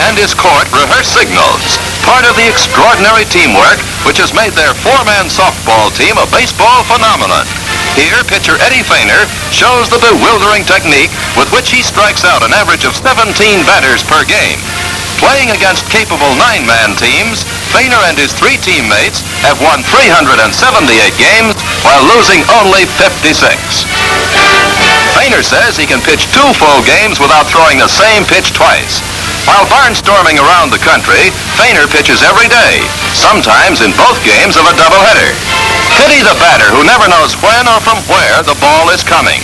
and his court rehearse signals, part of the extraordinary teamwork which has made their four-man softball team a baseball phenomenon. Here, pitcher Eddie Feigner shows the bewildering technique with which he strikes out an average of 17 batters per game. Playing against capable nine-man teams, Feigner and his three teammates have won 378 games while losing only 56. Feigner says he can pitch 2 full games without throwing the same pitch twice. While barnstorming around the country, Feigner pitches every day, sometimes in both games of a doubleheader. Pity the batter who never knows when or from where the ball is coming.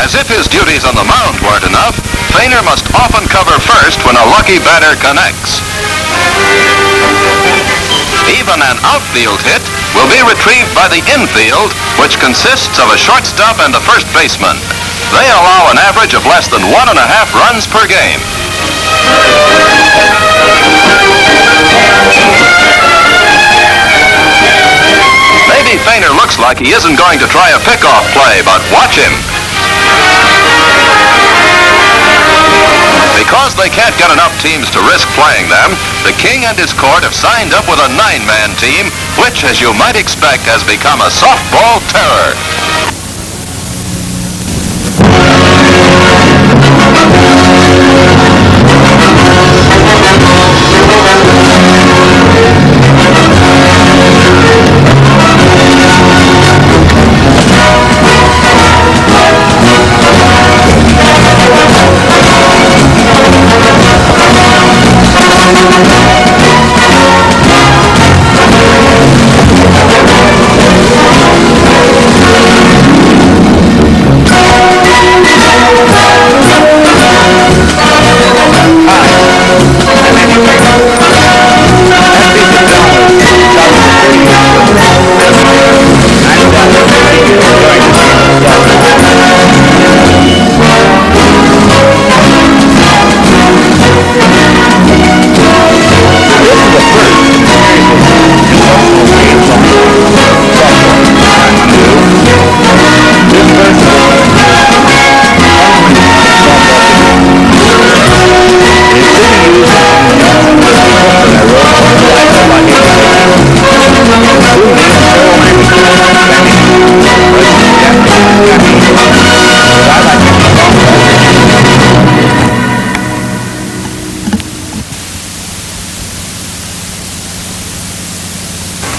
As if his duties on the mound weren't enough, Feigner must often cover first when a lucky batter connects. Even an outfield hit will be retrieved by the infield, which consists of a shortstop and a first baseman. They allow an average of less than 1.5 runs per game. Maybe Feigner looks like he isn't going to try a pickoff play, but watch him. Because they can't get enough teams to risk playing them, the King and his court have signed up with a 9-man team, which, as you might expect, has become a softball terror.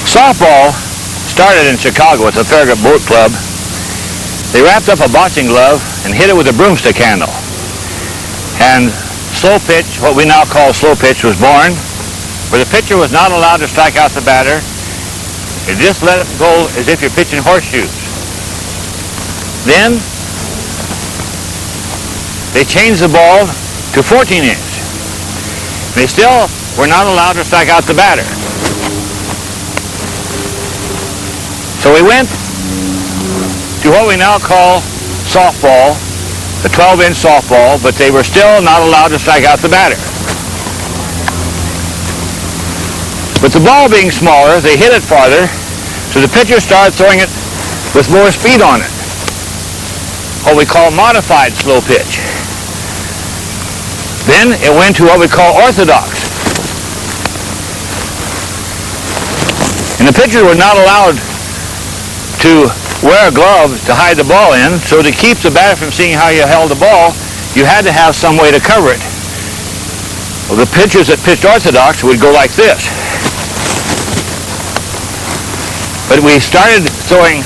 Softball started in Chicago at the Farragut Boat Club. They wrapped up a boxing glove and hit it with a broomstick handle. And slow pitch, what we now call slow pitch, was born, where the pitcher was not allowed to strike out the batter. You just let it go as if you're pitching horseshoes. Then they changed the ball to 14-inch. They still were not allowed to strike out the batter. So we went to what we now call softball, the 12-inch softball, but they were still not allowed to strike out the batter. With the ball being smaller, they hit it farther, so the pitcher started throwing it with more speed on it, what we call modified slow pitch. Then it went to what we call orthodox. And the pitcher was not allowed to wear a glove to hide the ball in, so to keep the batter from seeing how you held the ball, you had to have some way to cover it. Well, the pitchers that pitched orthodox would go like this. But we started throwing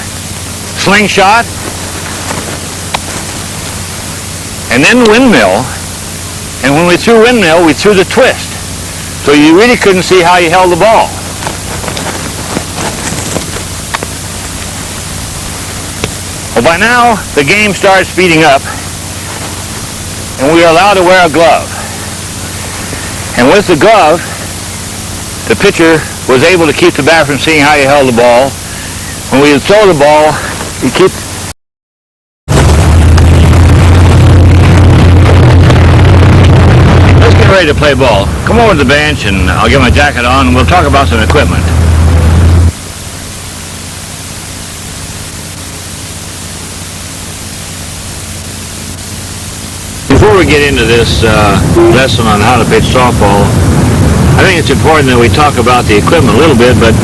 slingshot, and then windmill, and when we threw windmill, we threw the twist. So you really couldn't see how you held the ball. Well, by now, the game started speeding up, and we were allowed to wear a glove. And with the glove, the pitcher was able to keep the batter from seeing how you held the ball. When we would throw the ball, you keep... Let's get ready to play ball. Come over to the bench and I'll get my jacket on and we'll talk about some equipment. Before we get into this lesson on how to pitch softball, I think it's important that we talk about the equipment a little bit, but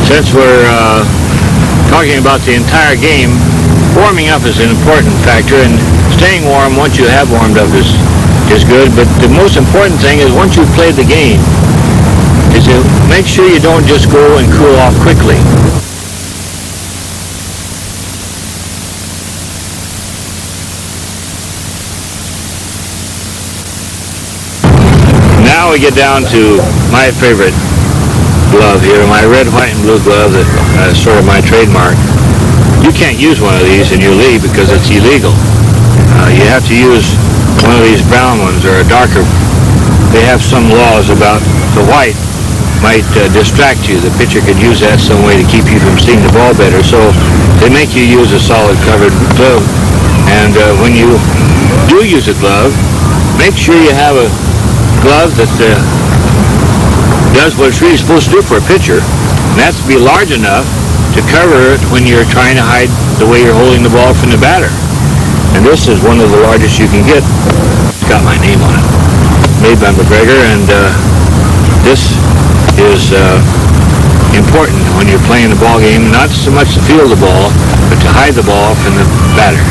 since we're talking about the entire game, warming up is an important factor, and staying warm once you have warmed up is good, but the most important thing is once you've played the game is to make sure you don't just go and cool off quickly. Now we get down to my favorite glove here, my red, white, and blue glove that is sort of my trademark. You can't use one of these in your league because it's illegal. You have to use one of these brown ones or a darker. They have some laws about the white might distract you. The pitcher could use that some way to keep you from seeing the ball better. So they make you use a solid covered glove. And when you do use a glove, make sure you have a glove that does what it's really supposed to do for a pitcher. And that's to be large enough to cover it when you're trying to hide the way you're holding the ball from the batter. And this is one of the largest you can get. It's got my name on it. Made by McGregor, and this is important when you're playing the ball game, not so much to field the ball, but to hide the ball from the batter.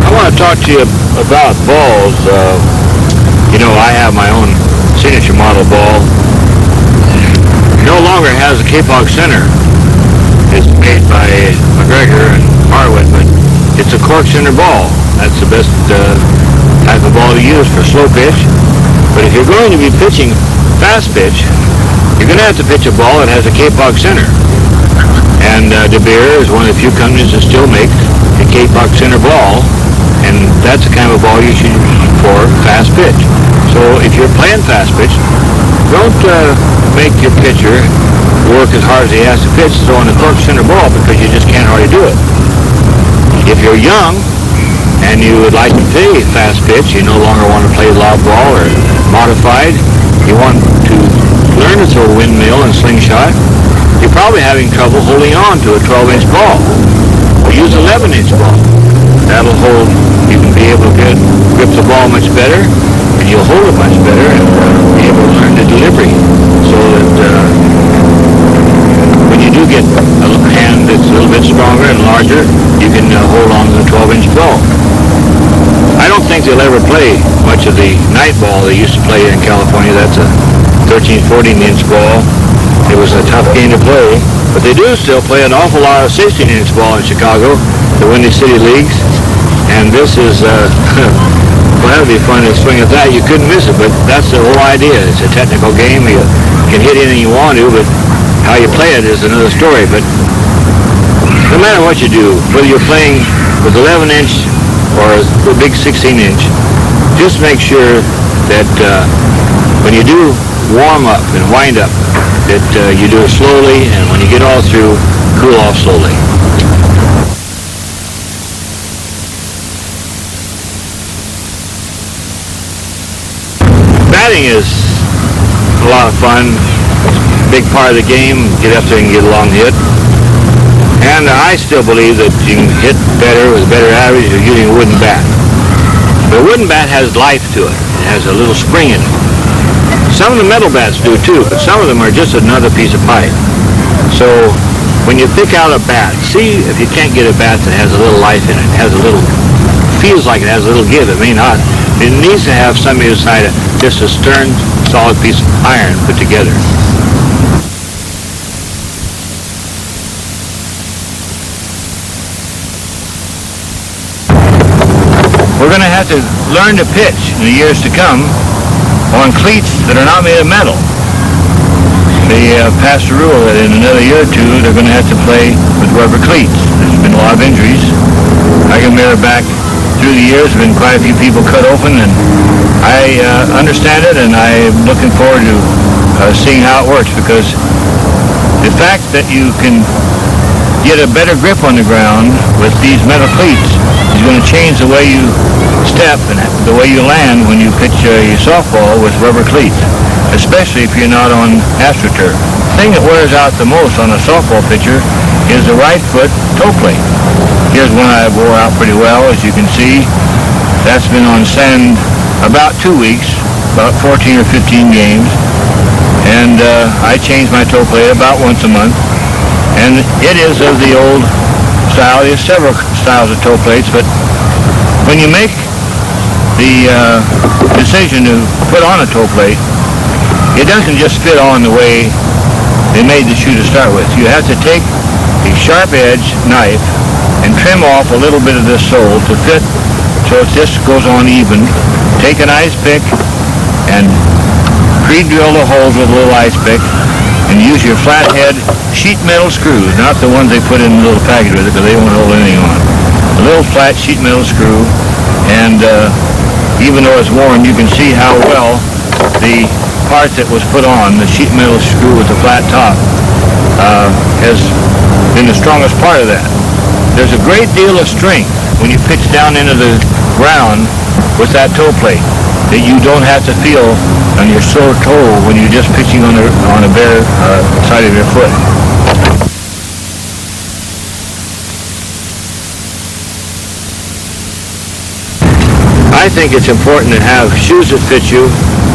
I want to talk to you about balls. I have my own signature model ball. No longer has a K-Pog center. It's made by McGregor and Harwood, but it's a cork center ball. That's the best type of ball to use for slow pitch. But if you're going to be pitching fast pitch, you're going to have to pitch a ball that has a K-Pog center. And De Beer is one of the few companies that still make a K-Pog center ball, and that's the kind of ball you should use for fast pitch. So if you're playing fast pitch, don't make your pitcher work as hard as he has to pitch throwing a cork center ball, because you just can't hardly do it. If you're young and you would like to play fast pitch, you no longer want to play lob ball or modified, you want to learn to throw windmill and slingshot, you're probably having trouble holding on to a 12-inch ball. Well, use an 11-inch ball. That'll hold. You can be able to grip the ball much better, and you'll hold it much better, and be able to learn the delivery, so that when you do get a hand that's a little bit stronger and larger, you can hold on to the 12-inch ball. I don't think they'll ever play much of the night ball they used to play in California. That's a 13, 14-inch ball. It was a tough game to play, but they do still play an awful lot of 16-inch ball in Chicago, the Windy City Leagues, and this is, well, that'll be fun to swing at that. You couldn't miss it, but that's the whole idea. It's a technical game. You can hit anything you want to, but how you play it is another story. But no matter what you do, whether you're playing with 11-inch or a big 16-inch, just make sure that when you do warm up and wind up, that you do it slowly, and when you get all through, cool off slowly. Batting is a lot of fun. Big part of the game. Get up there and get a long hit. And I still believe that you can hit better with a better average if you're using a wooden bat. But a wooden bat has life to it. It has a little spring in it. Some of the metal bats do too, but some of them are just another piece of pipe. So when you pick out a bat, see if you can't get a bat that has a little life in it, feels like it has a little give. It may not. It needs to have something inside it, just a stern, solid piece of iron put together. We're going to have to learn to pitch in the years to come on cleats that are not made of metal. They passed a rule that in another year or two they're going to have to play with rubber cleats. There's been a lot of injuries. I can remember back through the years, there have been quite a few people cut open, and I understand it, and I'm looking forward to seeing how it works, because The fact that you can get a better grip on the ground with these metal cleats is going to change the way you step and the way you land when you pitch a softball with rubber cleats, especially if you're not on AstroTurf. The thing that wears out the most on a softball pitcher is the right foot toe plate. Here's one I wore out pretty well, as you can see. That's been on sand about 2 weeks, about 14 or 15 games, and I change my toe plate about once a month. And it is of the old style. There's several styles of toe plates, but when you make the decision to put on a toe plate, it doesn't just fit on the way they made the shoe to start with. You have to take a sharp edge knife and trim off a little bit of this sole to fit so it just goes on even. Take an ice pick and pre-drill the holes with a little ice pick, and use your flathead sheet metal screws, not the ones they put in the little package with it because they won't hold anything on. A little flat sheet metal screw, and even though it's worn, you can see how well the part that was put on, the sheet metal screw with the flat top, has been the strongest part of that. There's a great deal of strength when you pitch down into the ground with that toe plate that you don't have to feel on your sore toe when you're just pitching on a bare side of your foot. I think it's important to have shoes that fit you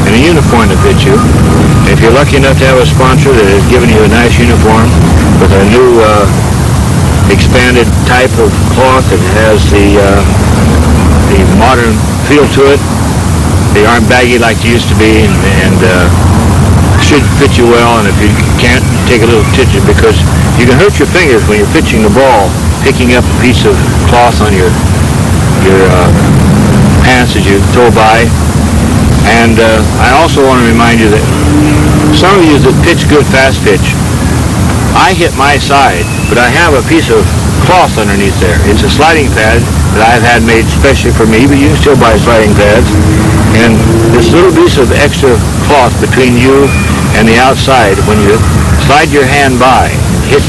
and a uniform that fits you. If you're lucky enough to have a sponsor that has given you a nice uniform with a new expanded type of cloth that has the modern feel to it, they aren't baggy like they used to be, and should fit you well. And if you can't, take a little attention, because you can hurt your fingers when you're pitching the ball, picking up a piece of cloth on your pants as you throw by. And I also want to remind you that some of you that pitch good fast pitch, I hit my side, but I have a piece of cloth underneath there. It's a sliding pad that I've had made specially for me, but you can still buy sliding pads. And this little piece of extra cloth between you and the outside, when you slide your hand by, hit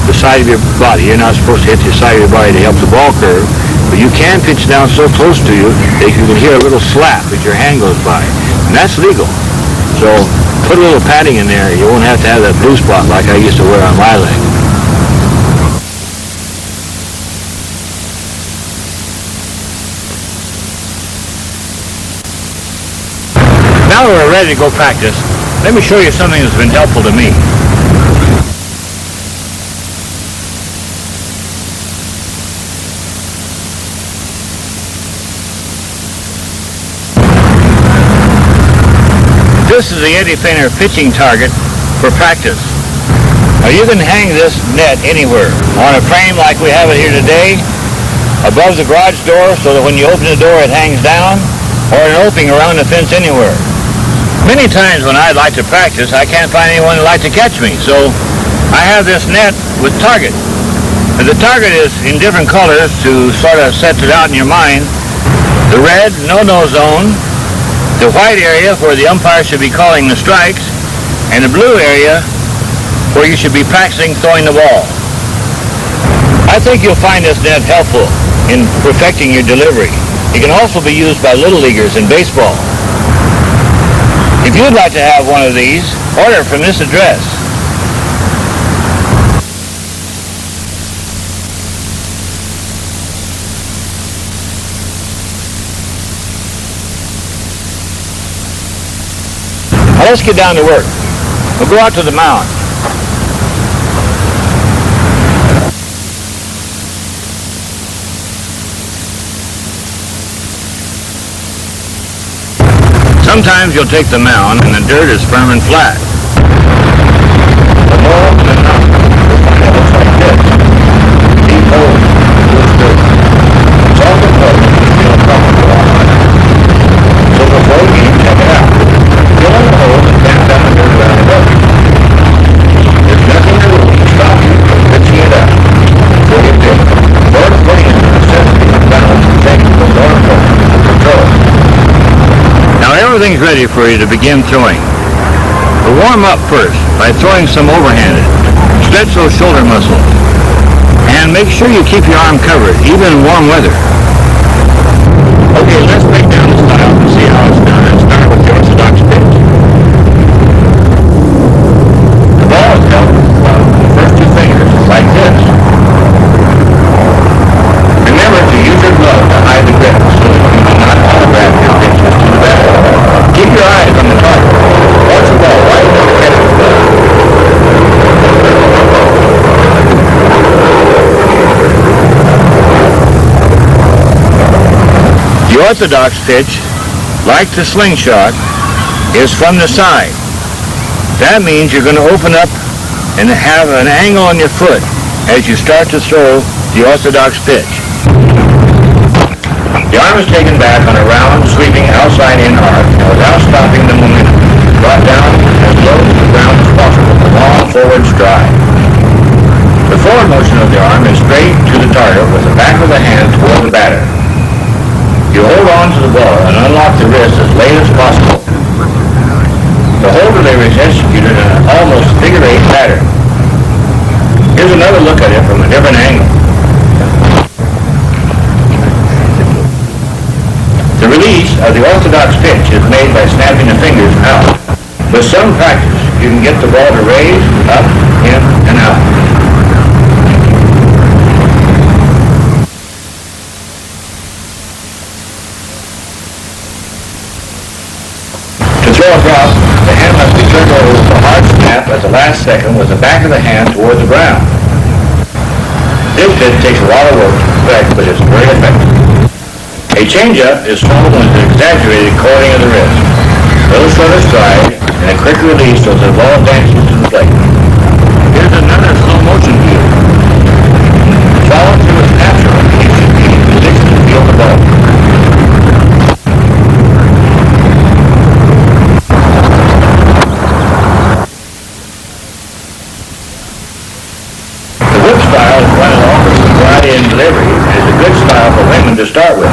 the side of your body. You're not supposed to hit the side of your body to help the ball curve, but you can pitch down so close to you that you can hear a little slap as your hand goes by. And that's legal. So put a little padding in there. You won't have to have that blue spot like I used to wear on my leg. Now that we're ready to go practice, let me show you something that's been helpful to me. This is the Eddie Feigner pitching target for practice. Now you can hang this net anywhere, on a frame like we have it here today, above the garage door so that when you open the door it hangs down, or an opening around the fence anywhere. Many times when I'd like to practice, I can't find anyone who'd like to catch me, so I have this net with target. And the target is in different colors to sort of set it out in your mind. The red, no-no zone, the white area where the umpire should be calling the strikes, and the blue area where you should be practicing throwing the ball. I think you'll find this net helpful in perfecting your delivery. It can also be used by little leaguers in baseball. If you'd like to have one of these, order from this address. Now let's get down to work. We'll go out to the mound. Sometimes you'll take the mound and the dirt is firm and flat. But more often than not, you'll find it looks like this. Deep holes in this dirt. It's all the code to feel a problem for all time. So before the game, check it out. Fill in the holes and tap down the dirt around the edge. There's nothing to stop you from pitching it out. So you did. Or to putting it in the necessity of balance and technical control. Now everything's ready for you to begin throwing. But warm up first by throwing some overhanded. Stretch those shoulder muscles. And make sure you keep your arm covered, even in warm weather. Okay, let's break down the style and see how it's done, and start with the orthodox pitch. The ball is held with the first two fingers, like this. Remember to use your glove to hide the grip, so that you do not autograph your pitches to the batter. Keep your eyes on the target. Watch the ball right in the catcher's glove. The orthodox pitch, like the slingshot, is from the side. That means you're going to open up and have an angle on your foot as you start to throw the orthodox pitch. The arm is taken back on a round, sweeping outside-in arc, and without stopping the momentum, brought down as low to the ground as possible with a long forward stride. The forward motion of the arm is straight to the target with the back of the hand toward the batter. You hold on to the ball and unlock the wrist as late as possible. The hold delivery is executed in an almost figure-8 pattern. Here's another look at it from a different angle. The release of the orthodox pitch is made by snapping the fingers out. With some practice, you can get the ball to raise, up, in, and out. To throw a drop, the hand must be turned over with a hard snap at the last second with the back of the hand toward the ground. This pitch takes a lot of work to perfect, but it's very effective. A changeup is thrown with an exaggerated coiling of the wrist. A little shorter stride and a quick release so the ball dances to the plate. Here's another slow motion view. Follow through is natural and you should be in position to feel the ball. The whip style is one of the offers of variety in delivery and is a good style for women to start with.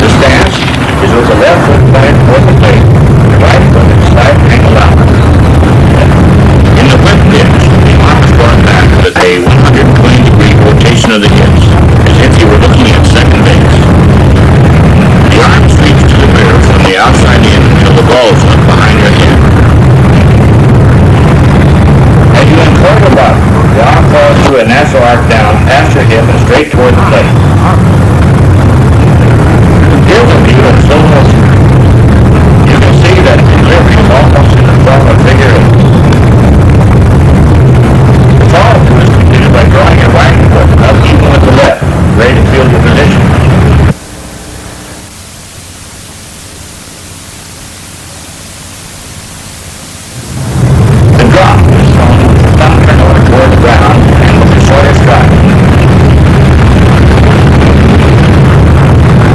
The stance is with the left foot pointed toward the plate, and the right foot is slightly angled out. In the whip pitch, the arm is brought back with a 120-degree rotation of the hips, as if you were looking at second base. The arm sweeps to the rear from the outside in until the ball is up behind your head. As you uncoil the body, the arm falls through a natural arc down past your hip and straight toward the plate. Here's a view of slow motion. You can see that the delivery is almost in the form of figure 8. The follow-through is completed by drawing your right foot up even with the left, ready to field your position. The drop is thrown with the thumb turned over toward the ground and with a shorter stride.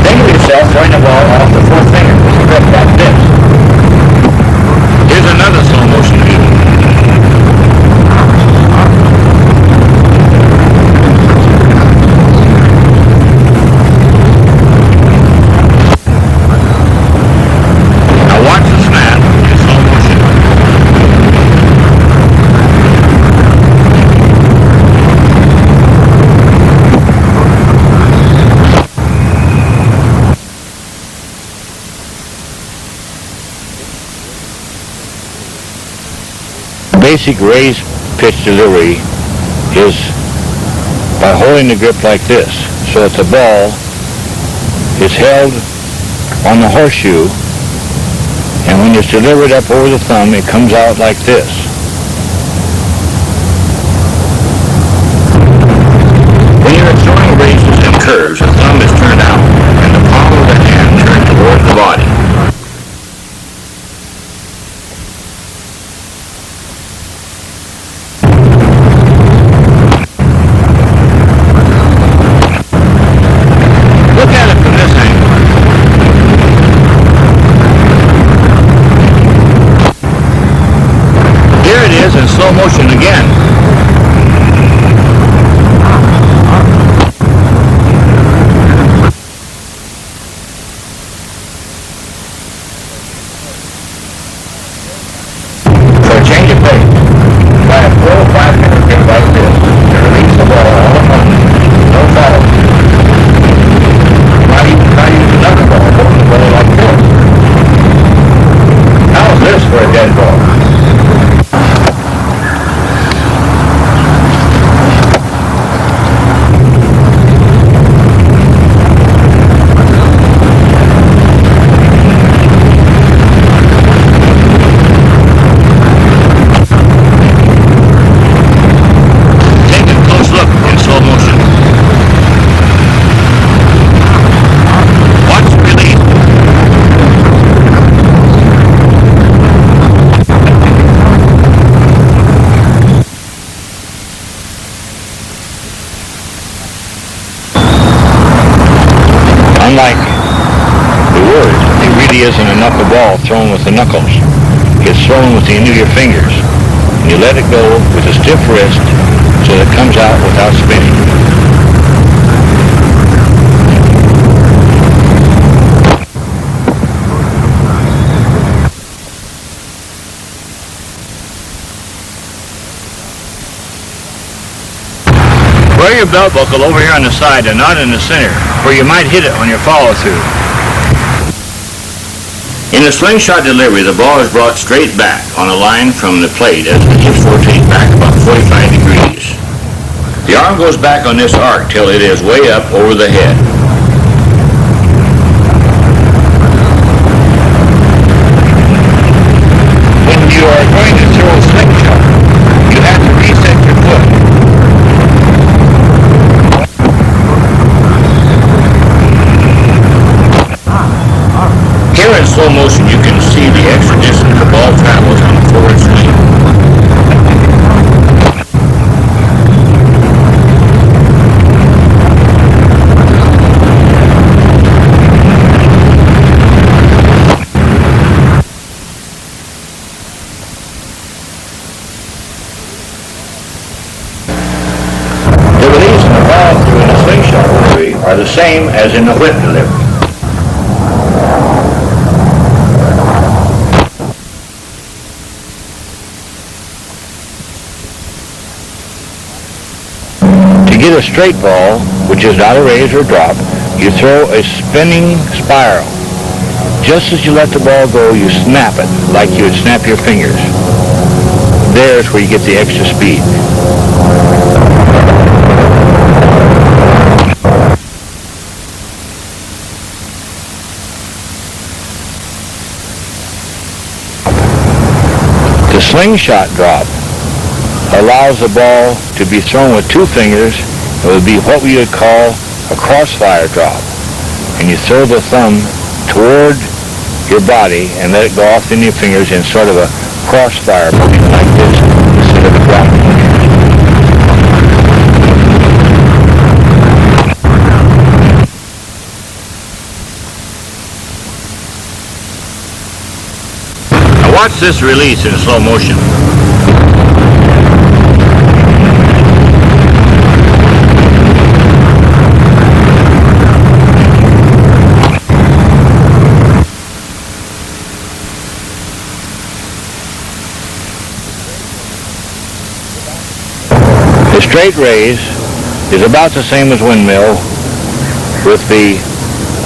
Think of yourself throwing the ball off the fourth finger with a grip like this. Here's another slow motion view. Now watch the snap in slow motion. Basic raised pitch delivery is by holding the grip like this, so that the ball is held on the horseshoe, and when it's delivered up over the thumb, it comes out like this. When you're throwing raises and curves, the thumb is turned out, and the palm of the hand turned towards the body. Unlike the word, it really isn't a knuckleball thrown with the knuckles. It's thrown with the end of your fingers. And you let it go with a stiff wrist so that it comes out without spinning. Wear your belt buckle over here on the side and not in the center, where you might hit it on your follow-through. In the slingshot delivery, the ball is brought straight back on a line from the plate as the hips rotate back about 45 degrees. The arm goes back on this arc till it is way up over the head. When you are going to throw a slingshot, you have to reset your foot. Here in slow motion, you can see the extra distance the ball travels on the forward swing. The release in the ball through in a slingshot delivery are the same as in the whip delivery. To get a straight ball, which is not a raise or drop, you throw a spinning spiral. Just as you let the ball go, you snap it like you would snap your fingers. There's where you get the extra speed. The slingshot drop allows the ball to be thrown with two fingers. It would be what we would call a crossfire drop. And you throw the thumb toward your body and let it go off in your fingers in sort of a crossfire motion like this instead of a drop. Now watch this release in slow motion. The straight raise is about the same as windmill, with the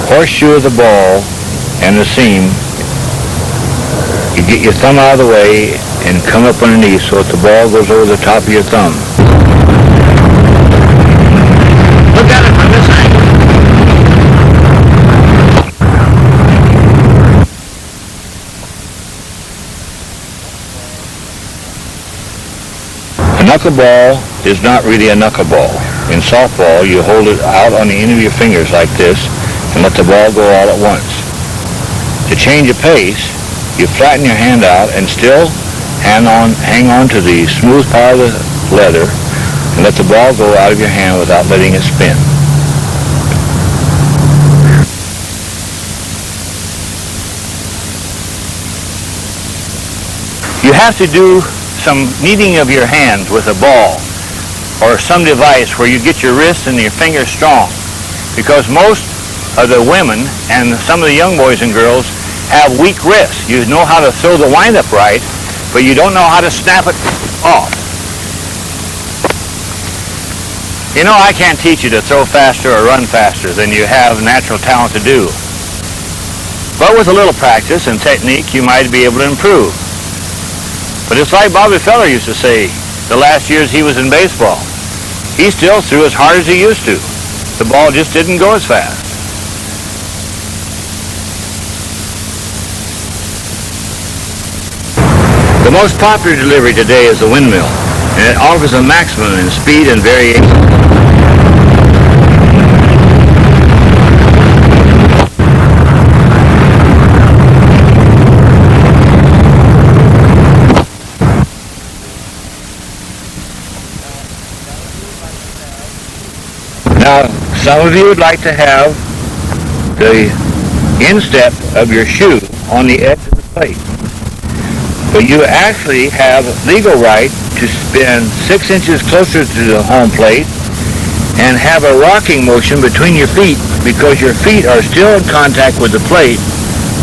horseshoe of the ball and the seam. You get your thumb out of the way and come up underneath so that the ball goes over the top of your thumb. Look at it from this angle. A knuckleball is not really a knuckleball. In softball, you hold it out on the end of your fingers like this and let the ball go all at once. To change a pace, you flatten your hand out and still hang on to the smooth part of the leather and let the ball go out of your hand without letting it spin. You have to do some kneading of your hands with a ball or some device where you get your wrist and your fingers strong, because most of the women and some of the young boys and girls have weak wrists. You know how to throw the wind-up right, but you don't know how to snap it off. You know, I can't teach you to throw faster or run faster than you have natural talent to do. But with a little practice and technique, you might be able to improve. But it's like Bobby Feller used to say the last years he was in baseball. He still threw as hard as he used to. The ball just didn't go as fast. The most popular delivery today is the windmill, and it offers a maximum in speed and variation. Now, some of you would like to have the instep of your shoe on the edge of the plate. But you actually have legal right to spin 6 inches closer to the home plate and have a rocking motion between your feet, because your feet are still in contact with the plate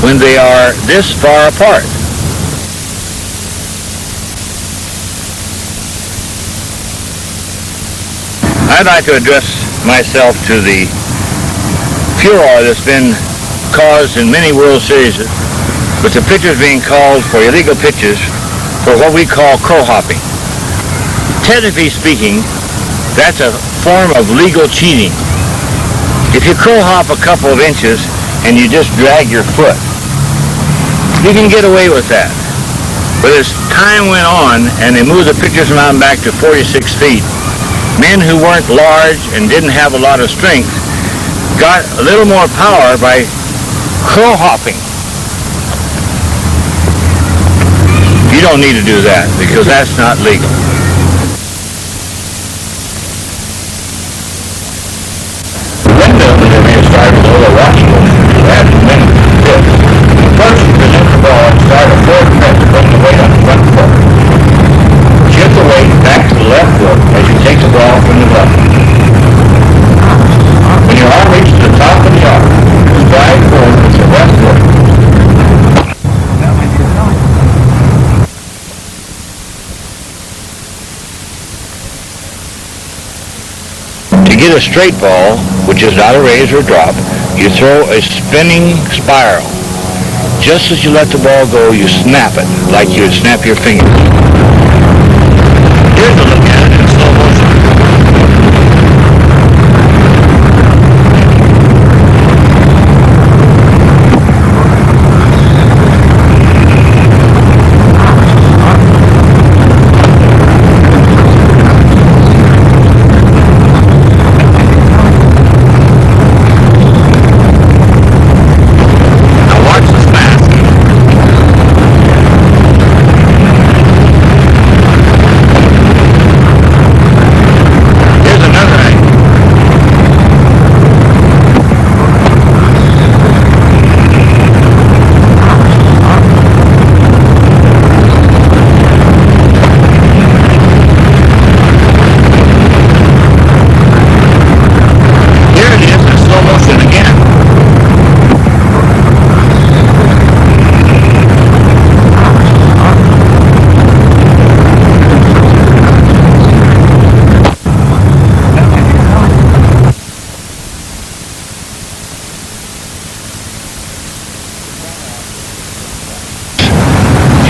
when they are this far apart. I'd like to address myself to the furor that's been caused in many World Series with the pitchers being called for illegal pitches for what we call crow hopping. Technically speaking, that's a form of legal cheating. If you crow hop a couple of inches and you just drag your foot, you can get away with that. But as time went on and they moved the pitcher's mound back to 46 feet, men who weren't large and didn't have a lot of strength got a little more power by crow hopping. You don't need to do that because that's not legal. The windmill that we started with a rocking motion to add to many tips. First, you present the ball and start a forward press to bring the weight on the front foot. Shift the weight back to the left foot as you take the ball from the glove. When your arm reaches the top of the arm, stride forward with your left foot. To get a straight ball, which is not a raise or drop, you throw a spinning spiral. Just as you let the ball go, you snap it like you would snap your fingers. Here's a look at it in slow motion.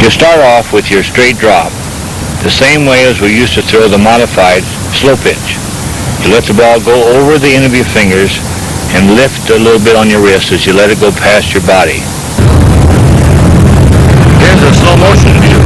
You start off with your straight drop, the same way as we used to throw the modified slow pitch. You let the ball go over the end of your fingers and lift a little bit on your wrist as you let it go past your body. Here's a slow motion view.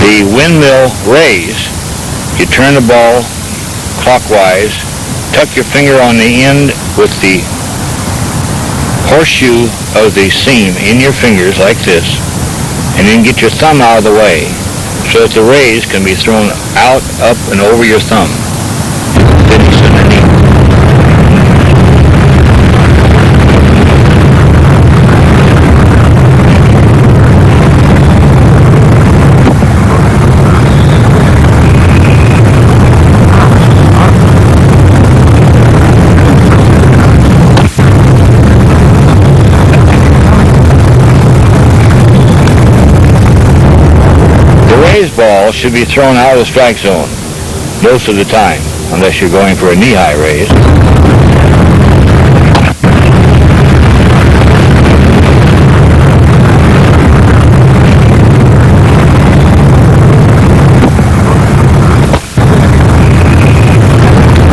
The windmill raise, you turn the ball clockwise, tuck your finger on the end with the horseshoe of the seam in your fingers like this, and then get your thumb out of the way so that the raise can be thrown out, up, and over your thumb. Finish underneath. raised ball should be thrown out of the strike zone most of the time, unless you're going for a knee-high raise.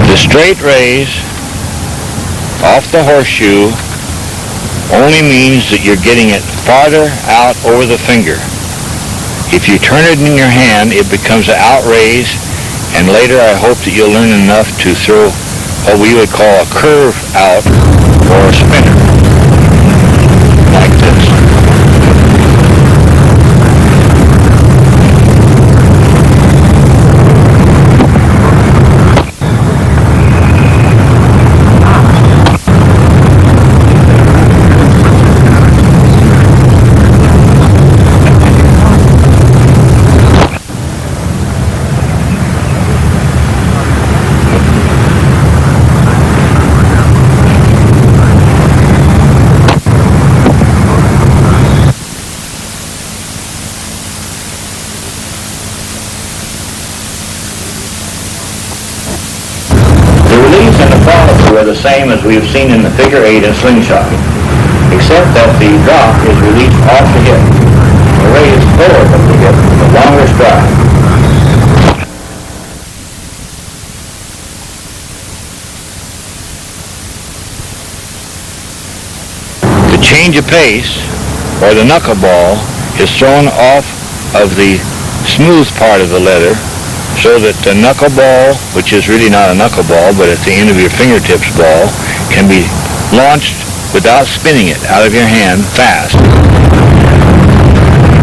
The straight raise off the horseshoe only means that you're getting it farther out over the finger. If you turn it in your hand, it becomes an out raise, and later I hope that you'll learn enough to throw what we would call a curve out or a spinner, like this. Are the same as we have seen in the figure 8 and slingshot, except that the drop is released off the hip, the raise forward of the hip with a longer stride. The change of pace, or the knuckleball, is thrown off of the smooth part of the leather, so that the knuckleball, which is really not a knuckleball, but at the end of your fingertips ball, can be launched without spinning it out of your hand fast.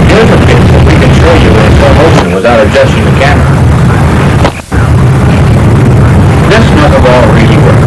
Here's a pitch that we can show you in slow motion without adjusting the camera. This knuckleball really works.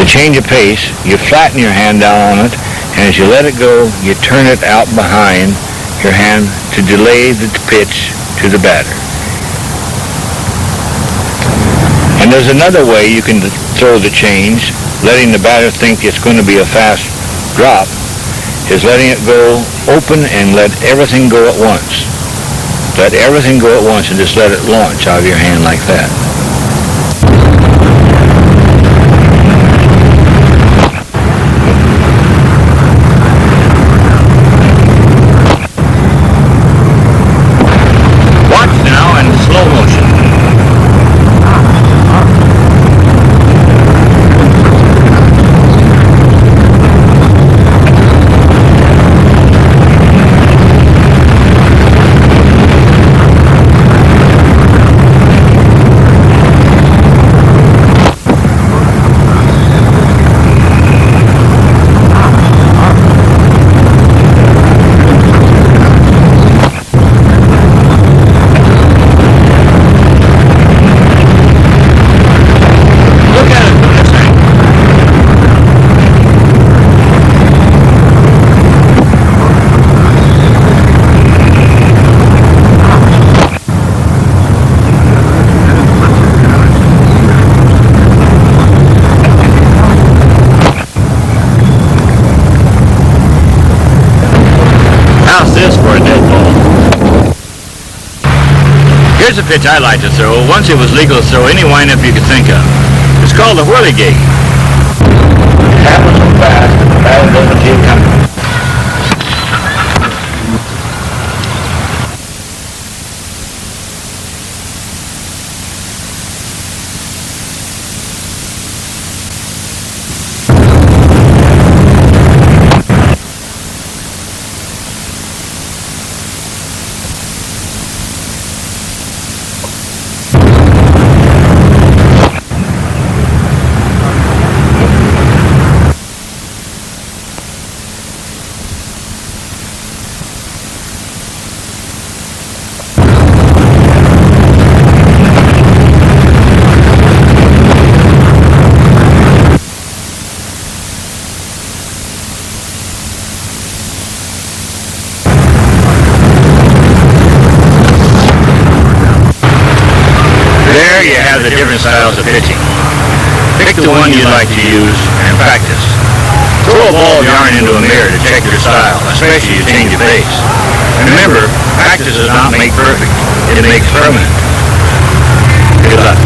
Change of pace, you flatten your hand down on it, and as you let it go, you turn it out behind your hand to delay the pitch to the batter. And there's another way you can throw the change, letting the batter think it's going to be a fast drop, is letting it go open and let everything go at once. Let everything go at once and just let it launch out of your hand like that. Here's a pitch I like to throw. Once it was legal to throw any windup you could think of. It's called the whirligig. It happens so fast that the batter doesn't see it coming. Pick the one you'd like to use and practice. Throw a ball of yarn into a mirror to check your style, especially if you change your pace. Remember, practice does not make perfect, it makes permanent. Good luck.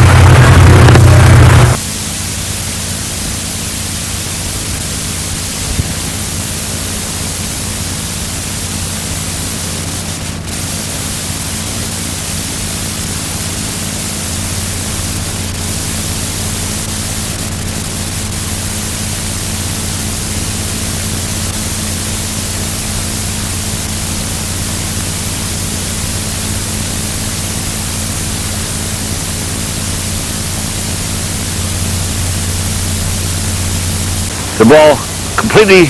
The ball completely